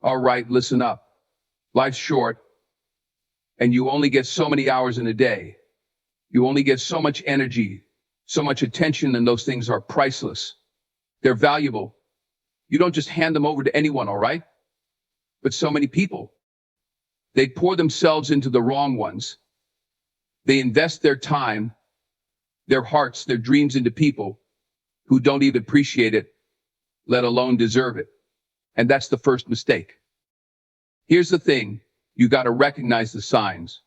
All right, listen up. Life's short, and you only get so many hours in a day. You only get so much energy, so much attention, and those things are priceless. They're valuable. You don't just hand them over to anyone, all right? But so many people, they pour themselves into the wrong ones. They invest their time, their hearts, their dreams into people who don't even appreciate it, let alone deserve it. And that's the first mistake. Here's the thing, you got to recognize the signs.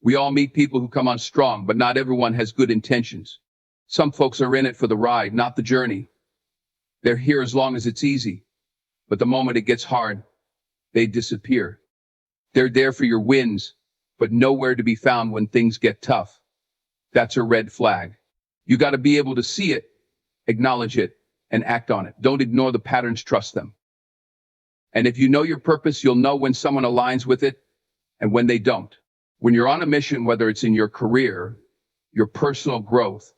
We all meet people who come on strong, but not everyone has good intentions. Some folks are in it for the ride, not the journey. They're here as long as it's easy, but the moment it gets hard, they disappear. They're there for your wins, but nowhere to be found when things get tough. That's a red flag. You got to be able to see it, acknowledge it, and act on it. Don't ignore the patterns, trust them. And if you know your purpose, you'll know when someone aligns with it and when they don't. When you're on a mission, whether it's in your career, your personal growth,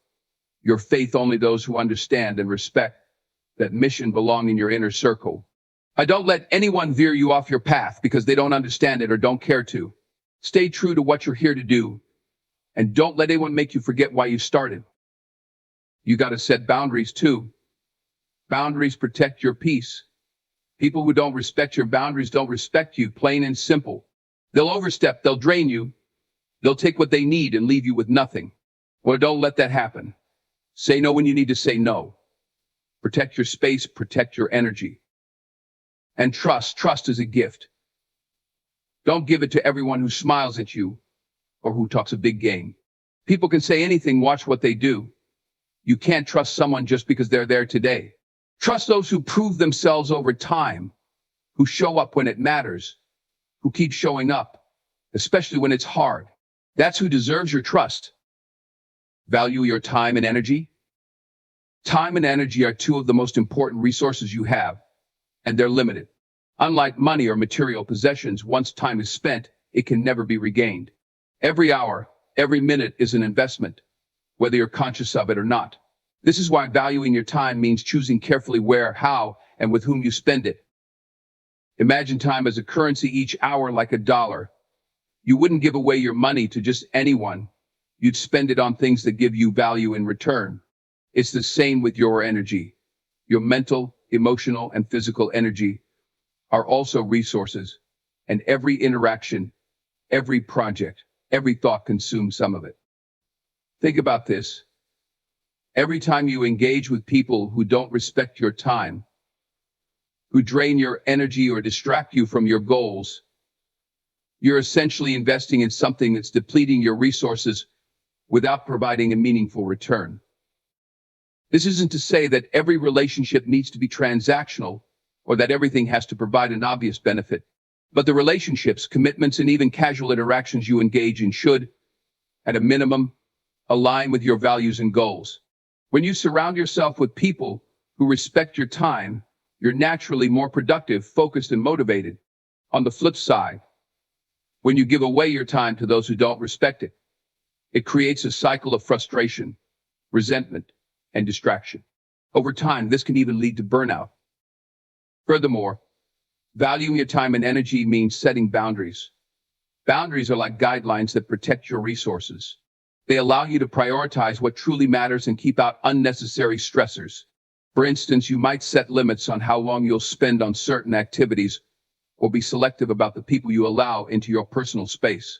your faith, only those who understand and respect that mission belong in your inner circle. Don't let anyone veer you off your path because they don't understand it or don't care to. Stay true to what you're here to do, and don't let anyone make you forget why you started. You got to set boundaries too. Boundaries protect your peace. People who don't respect your boundaries don't respect you, plain and simple. They'll overstep, they'll drain you, they'll take what they need and leave you with nothing. Well, don't let that happen. Say no when you need to say no. Protect your space, protect your energy. And trust is a gift. Don't give it to everyone who smiles at you or who talks a big game. People can say anything, watch what they do. You can't trust someone just because they're there today. Trust those who prove themselves over time, who show up when it matters, who keep showing up, especially when it's hard. That's who deserves your trust. Value your time and energy. Time and energy are two of the most important resources you have, and they're limited. Unlike money or material possessions, once time is spent, it can never be regained. Every hour, every minute is an investment, whether you're conscious of it or not. This is why valuing your time means choosing carefully where, how, and with whom you spend it. Imagine time as a currency, each hour like $1. You wouldn't give away your money to just anyone. You'd spend it on things that give you value in return. It's the same with your energy. Your mental, emotional, and physical energy are also resources, and every interaction, every project, every thought consumes some of it. Think about this. Every time you engage with people who don't respect your time, who drain your energy or distract you from your goals, you're essentially investing in something that's depleting your resources without providing a meaningful return. This isn't to say that every relationship needs to be transactional or that everything has to provide an obvious benefit, but the relationships, commitments, and even casual interactions you engage in should, at a minimum, align with your values and goals. When you surround yourself with people who respect your time, you're naturally more productive, focused, and motivated. On the flip side, when you give away your time to those who don't respect it, it creates a cycle of frustration, resentment, and distraction. Over time, this can even lead to burnout. Furthermore, valuing your time and energy means setting boundaries. Boundaries are like guidelines that protect your resources. They allow you to prioritize what truly matters and keep out unnecessary stressors. For instance, you might set limits on how long you'll spend on certain activities, or be selective about the people you allow into your personal space.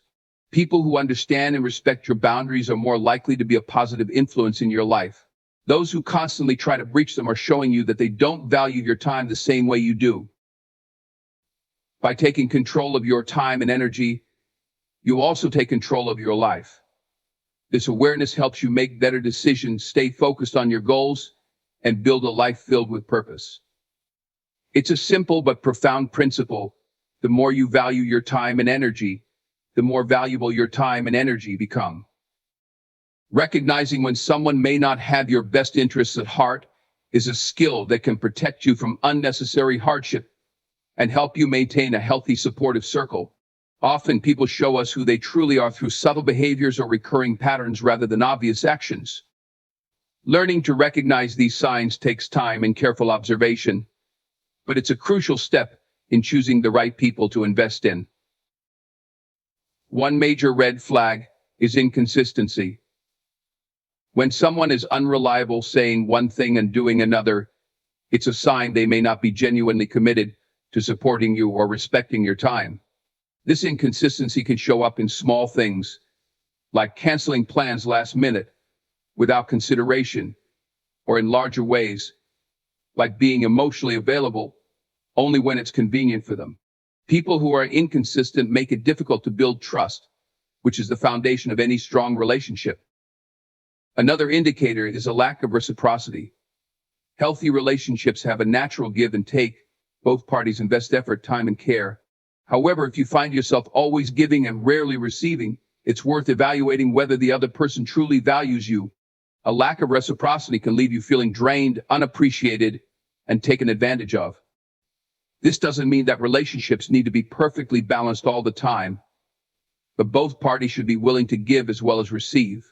People who understand and respect your boundaries are more likely to be a positive influence in your life. Those who constantly try to breach them are showing you that they don't value your time the same way you do. By taking control of your time and energy, you also take control of your life. This awareness helps you make better decisions, stay focused on your goals, and build a life filled with purpose. It's a simple but profound principle. The more you value your time and energy, the more valuable your time and energy become. Recognizing when someone may not have your best interests at heart is a skill that can protect you from unnecessary hardship and help you maintain a healthy, supportive circle. Often people show us who they truly are through subtle behaviors or recurring patterns rather than obvious actions. Learning to recognize these signs takes time and careful observation, but it's a crucial step in choosing the right people to invest in. One major red flag is inconsistency. When someone is unreliable, saying one thing and doing another, it's a sign they may not be genuinely committed to supporting you or respecting your time. This inconsistency can show up in small things, like canceling plans last minute without consideration, or in larger ways, like being emotionally available only when it's convenient for them. People who are inconsistent make it difficult to build trust, which is the foundation of any strong relationship. Another indicator is a lack of reciprocity. Healthy relationships have a natural give and take. Both parties invest effort, time, and care. However, if you find yourself always giving and rarely receiving, it's worth evaluating whether the other person truly values you. A lack of reciprocity can leave you feeling drained, unappreciated, and taken advantage of. This doesn't mean that relationships need to be perfectly balanced all the time, but both parties should be willing to give as well as receive.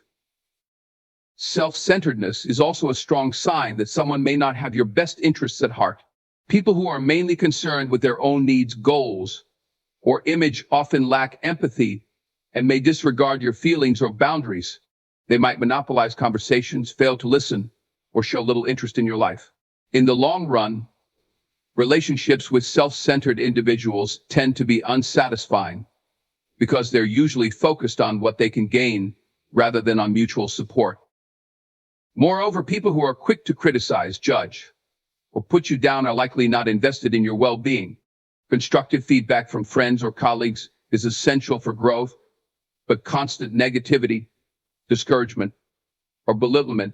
Self-centeredness is also a strong sign that someone may not have your best interests at heart. People who are mainly concerned with their own needs, goals, or image often lack empathy and may disregard your feelings or boundaries. They might monopolize conversations, fail to listen, or show little interest in your life. In the long run, relationships with self-centered individuals tend to be unsatisfying because they're usually focused on what they can gain rather than on mutual support. Moreover, people who are quick to criticize, judge, or put you down are likely not invested in your well-being. Constructive feedback from friends or colleagues is essential for growth, but constant negativity, discouragement, or belittlement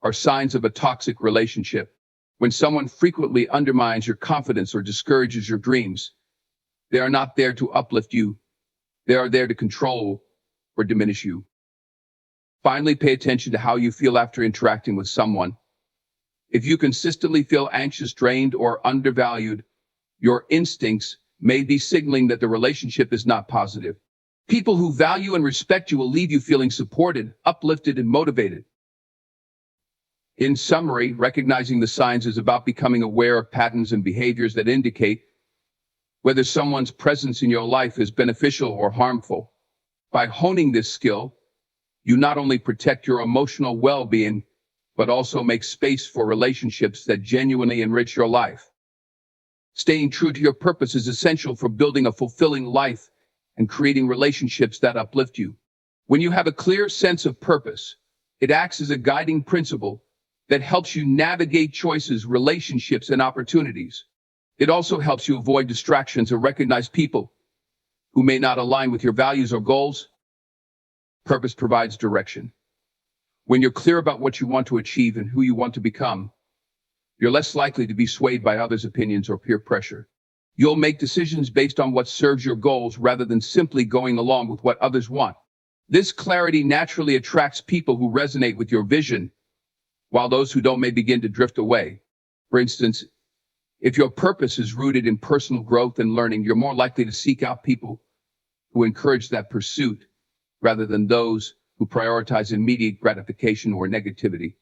are signs of a toxic relationship. When someone frequently undermines your confidence or discourages your dreams, they are not there to uplift you. They are there to control or diminish you. Finally, pay attention to how you feel after interacting with someone. If you consistently feel anxious, drained, or undervalued, your instincts may be signaling that the relationship is not positive. People who value and respect you will leave you feeling supported, uplifted, and motivated. In summary, recognizing the signs is about becoming aware of patterns and behaviors that indicate whether someone's presence in your life is beneficial or harmful. By honing this skill, you not only protect your emotional well-being, but also make space for relationships that genuinely enrich your life. Staying true to your purpose is essential for building a fulfilling life and creating relationships that uplift you. When you have a clear sense of purpose, it acts as a guiding principle that helps you navigate choices, relationships, and opportunities. It also helps you avoid distractions and recognize people who may not align with your values or goals. Purpose provides direction. When you're clear about what you want to achieve and who you want to become, you're less likely to be swayed by others' opinions or peer pressure. You'll make decisions based on what serves your goals rather than simply going along with what others want. This clarity naturally attracts people who resonate with your vision, while those who don't may begin to drift away. For instance, if your purpose is rooted in personal growth and learning, you're more likely to seek out people who encourage that pursuit rather than those who prioritize immediate gratification or negativity.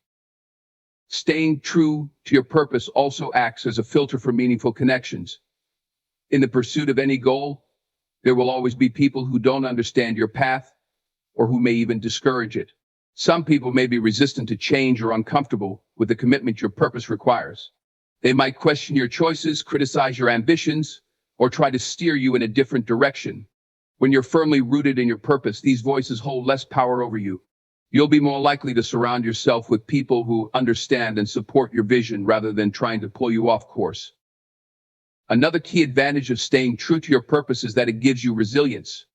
Staying true to your purpose also acts as a filter for meaningful connections. In the pursuit of any goal, there will always be people who don't understand your path or who may even discourage it. Some people may be resistant to change or uncomfortable with the commitment your purpose requires. They might question your choices, criticize your ambitions, or try to steer you in a different direction. When you're firmly rooted in your purpose, these voices hold less power over you. You'll be more likely to surround yourself with people who understand and support your vision rather than trying to pull you off course. Another key advantage of staying true to your purpose is that it gives you resilience.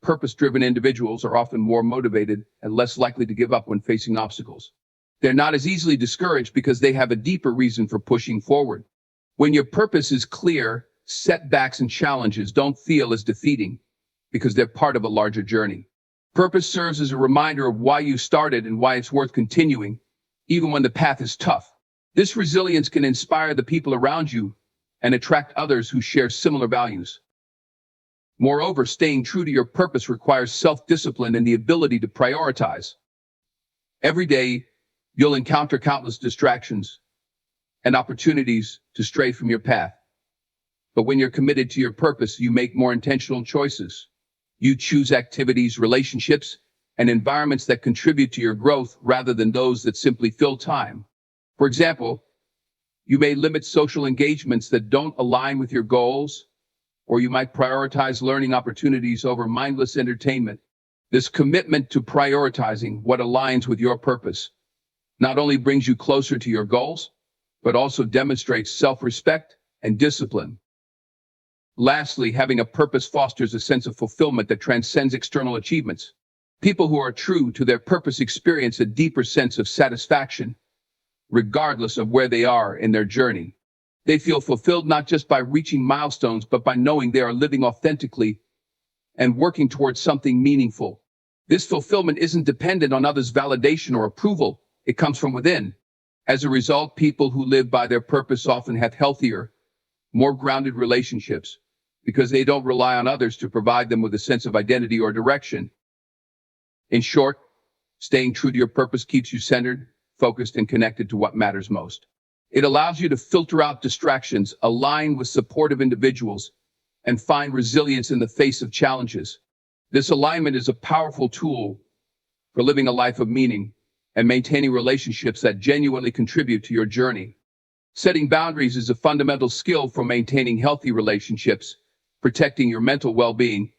Purpose-driven individuals are often more motivated and less likely to give up when facing obstacles. They're not as easily discouraged because they have a deeper reason for pushing forward. When your purpose is clear, setbacks and challenges don't feel as defeating because they're part of a larger journey. Purpose serves as a reminder of why you started and why it's worth continuing, even when the path is tough. This resilience can inspire the people around you and attract others who share similar values. Moreover, staying true to your purpose requires self-discipline and the ability to prioritize. Every day, you'll encounter countless distractions and opportunities to stray from your path. But when you're committed to your purpose, you make more intentional choices. You choose activities, relationships, and environments that contribute to your growth rather than those that simply fill time. For example, you may limit social engagements that don't align with your goals, or you might prioritize learning opportunities over mindless entertainment. This commitment to prioritizing what aligns with your purpose not only brings you closer to your goals, but also demonstrates self-respect and discipline. Lastly, having a purpose fosters a sense of fulfillment that transcends external achievements. People who are true to their purpose experience a deeper sense of satisfaction, regardless of where they are in their journey. They feel fulfilled not just by reaching milestones, but by knowing they are living authentically and working towards something meaningful. This fulfillment isn't dependent on others' validation or approval. It comes from within. As a result, people who live by their purpose often have healthier, more grounded relationships because they don't rely on others to provide them with a sense of identity or direction. In short, staying true to your purpose keeps you centered, focused, and connected to what matters most. It allows you to filter out distractions, align with supportive individuals, and find resilience in the face of challenges. This alignment is a powerful tool for living a life of meaning and maintaining relationships that genuinely contribute to your journey. Setting boundaries is a fundamental skill for maintaining healthy relationships, protecting your mental well-being,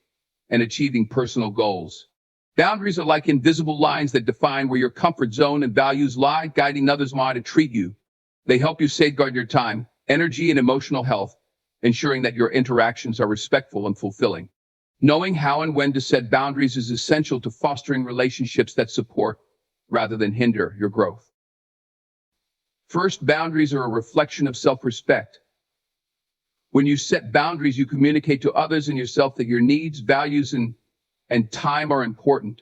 and achieving personal goals. Boundaries are like invisible lines that define where your comfort zone and values lie, guiding others how to treat you. They help you safeguard your time, energy, and emotional health, ensuring that your interactions are respectful and fulfilling. Knowing how and when to set boundaries is essential to fostering relationships that support, rather than hinder, your growth. First, boundaries are a reflection of self-respect. When you set boundaries, you communicate to others and yourself that your needs, values, and time are important.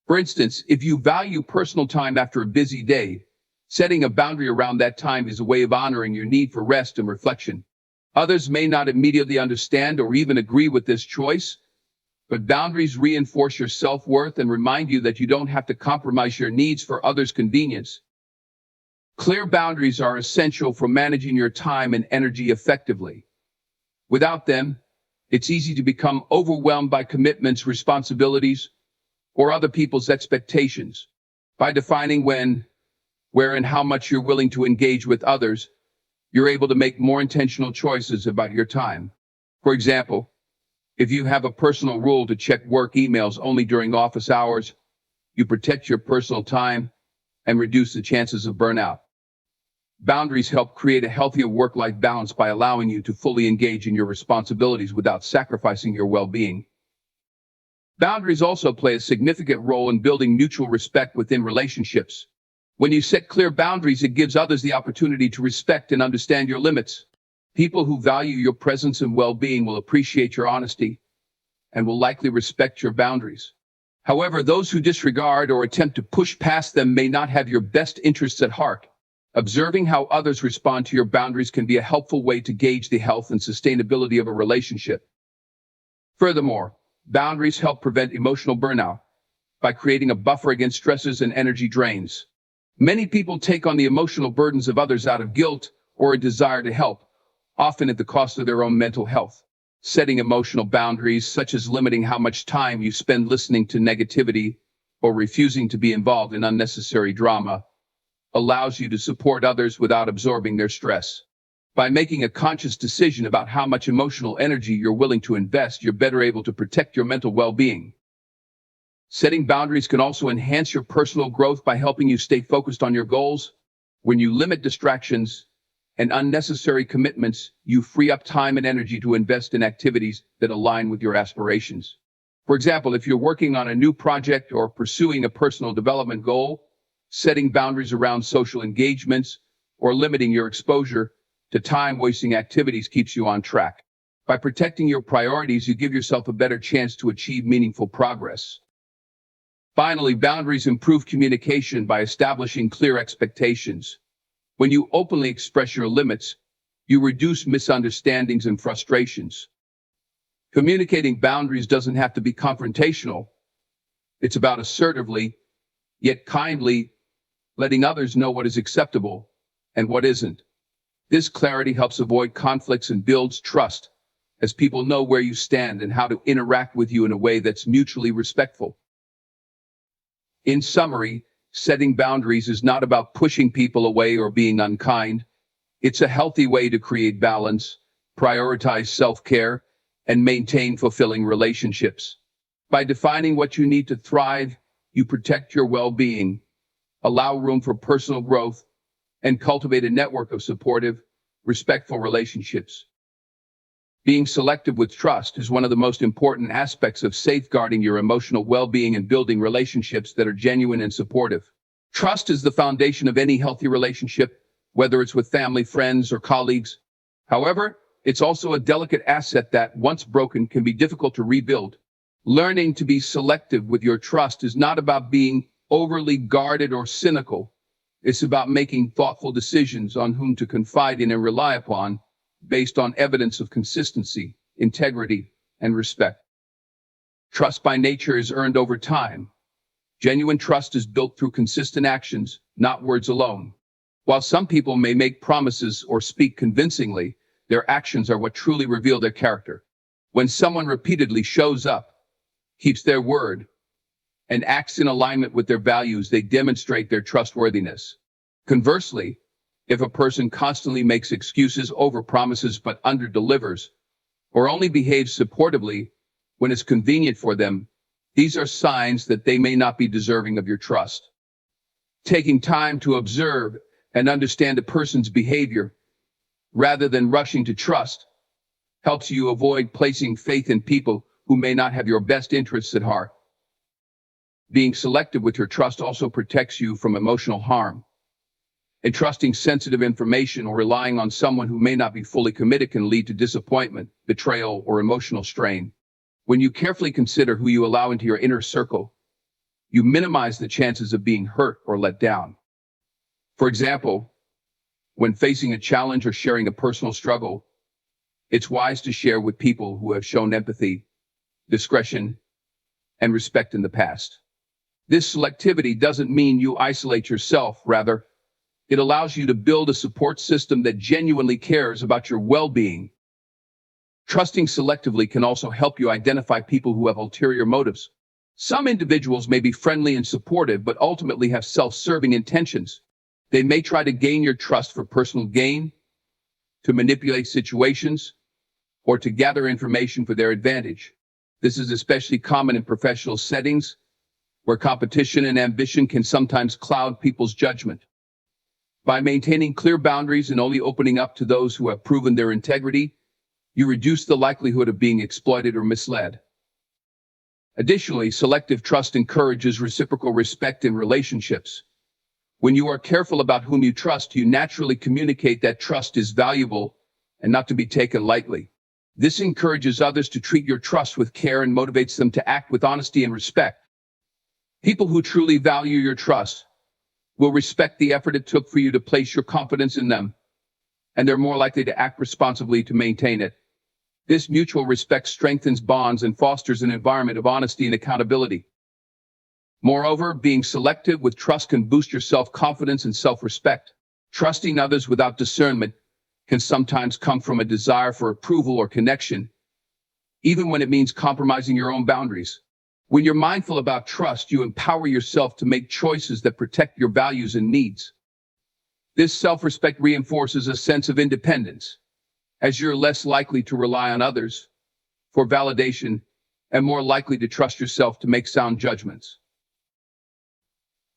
For instance, if you value personal time after a busy day, setting a boundary around that time is a way of honoring your need for rest and reflection. Others may not immediately understand or even agree with this choice, but boundaries reinforce your self-worth and remind you that you don't have to compromise your needs for others' convenience. Clear boundaries are essential for managing your time and energy effectively. Without them, it's easy to become overwhelmed by commitments, responsibilities, or other people's expectations. By defining when, where, and how much you're willing to engage with others, you're able to make more intentional choices about your time. For example, if you have a personal rule to check work emails only during office hours, you protect your personal time and reduce the chances of burnout. Boundaries help create a healthier work-life balance by allowing you to fully engage in your responsibilities without sacrificing your well-being. Boundaries also play a significant role in building mutual respect within relationships. When you set clear boundaries, it gives others the opportunity to respect and understand your limits. People who value your presence and well-being will appreciate your honesty and will likely respect your boundaries. However, those who disregard or attempt to push past them may not have your best interests at heart. Observing how others respond to your boundaries can be a helpful way to gauge the health and sustainability of a relationship. Furthermore, boundaries help prevent emotional burnout by creating a buffer against stresses and energy drains. Many people take on the emotional burdens of others out of guilt or a desire to help, often at the cost of their own mental health. Setting emotional boundaries, such as limiting how much time you spend listening to negativity or refusing to be involved in unnecessary drama, allows you to support others without absorbing their stress. By making a conscious decision about how much emotional energy you're willing to invest, you're better able to protect your mental well-being. Setting boundaries can also enhance your personal growth by helping you stay focused on your goals. When you limit distractions and unnecessary commitments, you free up time and energy to invest in activities that align with your aspirations. For example, if you're working on a new project or pursuing a personal development goal, setting boundaries around social engagements or limiting your exposure to time-wasting activities keeps you on track. By protecting your priorities, you give yourself a better chance to achieve meaningful progress. Finally, boundaries improve communication by establishing clear expectations. When you openly express your limits, you reduce misunderstandings and frustrations. Communicating boundaries doesn't have to be confrontational. It's about assertively, yet kindly, letting others know what is acceptable and what isn't. This clarity helps avoid conflicts and builds trust, as people know where you stand and how to interact with you in a way that's mutually respectful. In summary, setting boundaries is not about pushing people away or being unkind. It's a healthy way to create balance, prioritize self-care, and maintain fulfilling relationships. By defining what you need to thrive, you protect your well-being, allow room for personal growth, and cultivate a network of supportive, respectful relationships. Being selective with trust is one of the most important aspects of safeguarding your emotional well-being and building relationships that are genuine and supportive. Trust is the foundation of any healthy relationship, whether it's with family, friends, or colleagues. However, it's also a delicate asset that, once broken, can be difficult to rebuild. Learning to be selective with your trust is not about being overly guarded or cynical. It's about making thoughtful decisions on whom to confide in and rely upon, based on evidence of consistency, integrity, and respect. Trust by nature is earned over time. Genuine trust is built through consistent actions, not words alone. While some people may make promises or speak convincingly, their actions are what truly reveal their character. When someone repeatedly shows up, keeps their word, and acts in alignment with their values, they demonstrate their trustworthiness. Conversely, if a person constantly makes excuses, overpromises but underdelivers, or only behaves supportively when it's convenient for them, these are signs that they may not be deserving of your trust. Taking time to observe and understand a person's behavior, rather than rushing to trust, helps you avoid placing faith in people who may not have your best interests at heart. Being selective with your trust also protects you from emotional harm. Entrusting sensitive information or relying on someone who may not be fully committed can lead to disappointment, betrayal, or emotional strain. When you carefully consider who you allow into your inner circle, you minimize the chances of being hurt or let down. For example, when facing a challenge or sharing a personal struggle, it's wise to share with people who have shown empathy, discretion, and respect in the past. This selectivity doesn't mean you isolate yourself. Rather, it allows you to build a support system that genuinely cares about your well-being. Trusting selectively can also help you identify people who have ulterior motives. Some individuals may be friendly and supportive, but ultimately have self-serving intentions. They may try to gain your trust for personal gain, to manipulate situations, or to gather information for their advantage. This is especially common in professional settings, where competition and ambition can sometimes cloud people's judgment. By maintaining clear boundaries and only opening up to those who have proven their integrity, you reduce the likelihood of being exploited or misled. Additionally, selective trust encourages reciprocal respect in relationships. When you are careful about whom you trust, you naturally communicate that trust is valuable and not to be taken lightly. This encourages others to treat your trust with care and motivates them to act with honesty and respect. People who truly value your trust will respect the effort it took for you to place your confidence in them, and they're more likely to act responsibly to maintain it. This mutual respect strengthens bonds and fosters an environment of honesty and accountability. Moreover, being selective with trust can boost your self-confidence and self-respect. Trusting others without discernment can sometimes come from a desire for approval or connection, even when it means compromising your own boundaries. When you're mindful about trust, you empower yourself to make choices that protect your values and needs. This self-respect reinforces a sense of independence, as you're less likely to rely on others for validation and more likely to trust yourself to make sound judgments.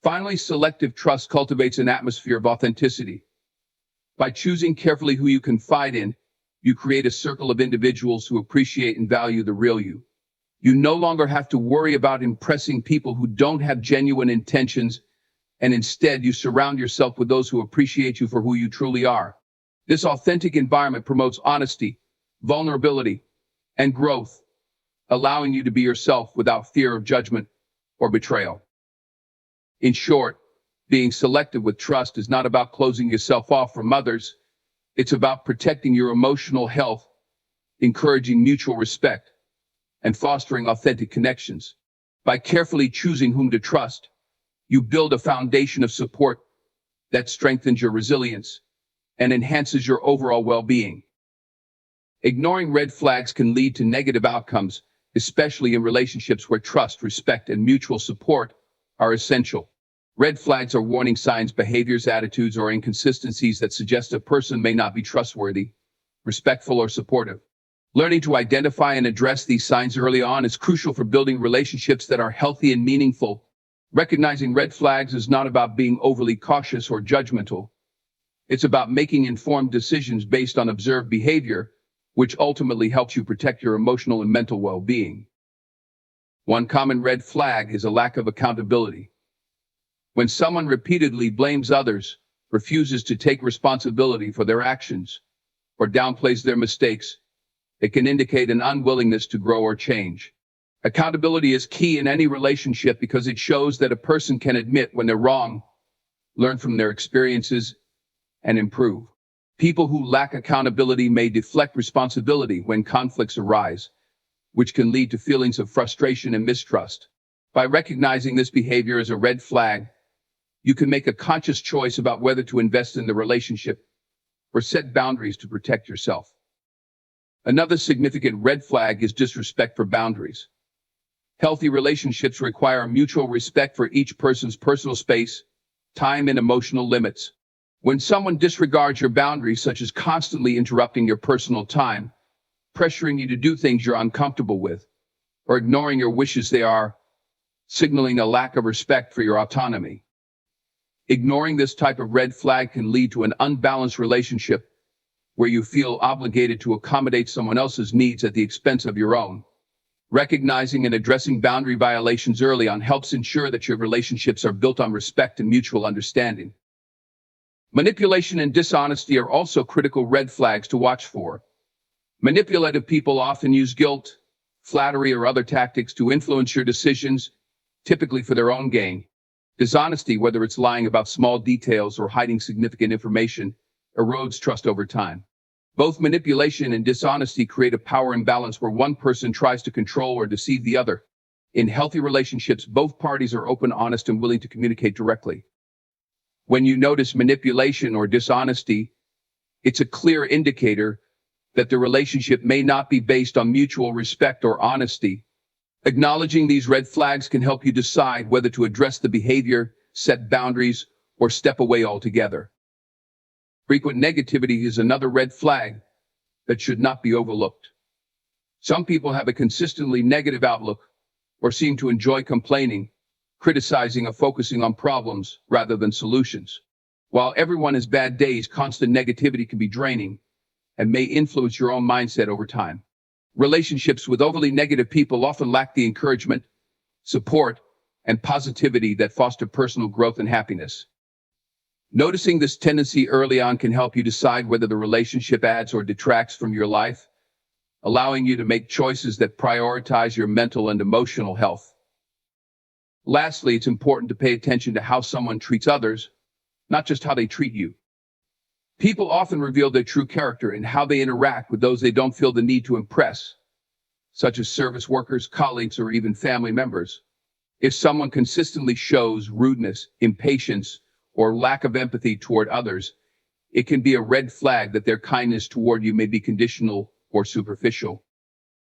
Finally, selective trust cultivates an atmosphere of authenticity. By choosing carefully who you confide in, you create a circle of individuals who appreciate and value the real you. You no longer have to worry about impressing people who don't have genuine intentions, and instead you surround yourself with those who appreciate you for who you truly are. This authentic environment promotes honesty, vulnerability, and growth, allowing you to be yourself without fear of judgment or betrayal. In short, being selective with trust is not about closing yourself off from others. It's about protecting your emotional health, encouraging mutual respect, and fostering authentic connections. By carefully choosing whom to trust, you build a foundation of support that strengthens your resilience and enhances your overall well-being. Ignoring red flags can lead to negative outcomes, especially in relationships where trust, respect, and mutual support are essential. Red flags are warning signs, behaviors, attitudes, or inconsistencies that suggest a person may not be trustworthy, respectful, or supportive. Learning to identify and address these signs early on is crucial for building relationships that are healthy and meaningful. Recognizing red flags is not about being overly cautious or judgmental. It's about making informed decisions based on observed behavior, which ultimately helps you protect your emotional and mental well-being. One common red flag is a lack of accountability. When someone repeatedly blames others, refuses to take responsibility for their actions, or downplays their mistakes, it can indicate an unwillingness to grow or change. Accountability is key in any relationship because it shows that a person can admit when they're wrong, learn from their experiences, and improve. People who lack accountability may deflect responsibility when conflicts arise, which can lead to feelings of frustration and mistrust. By recognizing this behavior as a red flag, you can make a conscious choice about whether to invest in the relationship or set boundaries to protect yourself. Another significant red flag is disrespect for boundaries. Healthy relationships require mutual respect for each person's personal space, time, and emotional limits. When someone disregards your boundaries, such as constantly interrupting your personal time, pressuring you to do things you're uncomfortable with, or ignoring your wishes, they are signaling a lack of respect for your autonomy. Ignoring this type of red flag can lead to an unbalanced relationship where you feel obligated to accommodate someone else's needs at the expense of your own. Recognizing and addressing boundary violations early on helps ensure that your relationships are built on respect and mutual understanding. Manipulation and dishonesty are also critical red flags to watch for. Manipulative people often use guilt, flattery, or other tactics to influence your decisions, typically for their own gain. Dishonesty, whether it's lying about small details or hiding significant information, erodes trust over time. Both manipulation and dishonesty create a power imbalance where one person tries to control or deceive the other. In healthy relationships, both parties are open, honest, and willing to communicate directly. When you notice manipulation or dishonesty, it's a clear indicator that the relationship may not be based on mutual respect or honesty. Acknowledging these red flags can help you decide whether to address the behavior, set boundaries, or step away altogether. Frequent negativity is another red flag that should not be overlooked. Some people have a consistently negative outlook or seem to enjoy complaining, criticizing, or focusing on problems rather than solutions. While everyone has bad days, constant negativity can be draining and may influence your own mindset over time. Relationships with overly negative people often lack the encouragement, support, and positivity that foster personal growth and happiness. Noticing this tendency early on can help you decide whether the relationship adds or detracts from your life, allowing you to make choices that prioritize your mental and emotional health. Lastly, it's important to pay attention to how someone treats others, not just how they treat you. People often reveal their true character in how they interact with those they don't feel the need to impress, such as service workers, colleagues, or even family members. If someone consistently shows rudeness, impatience, or lack of empathy toward others, it can be a red flag that their kindness toward you may be conditional or superficial.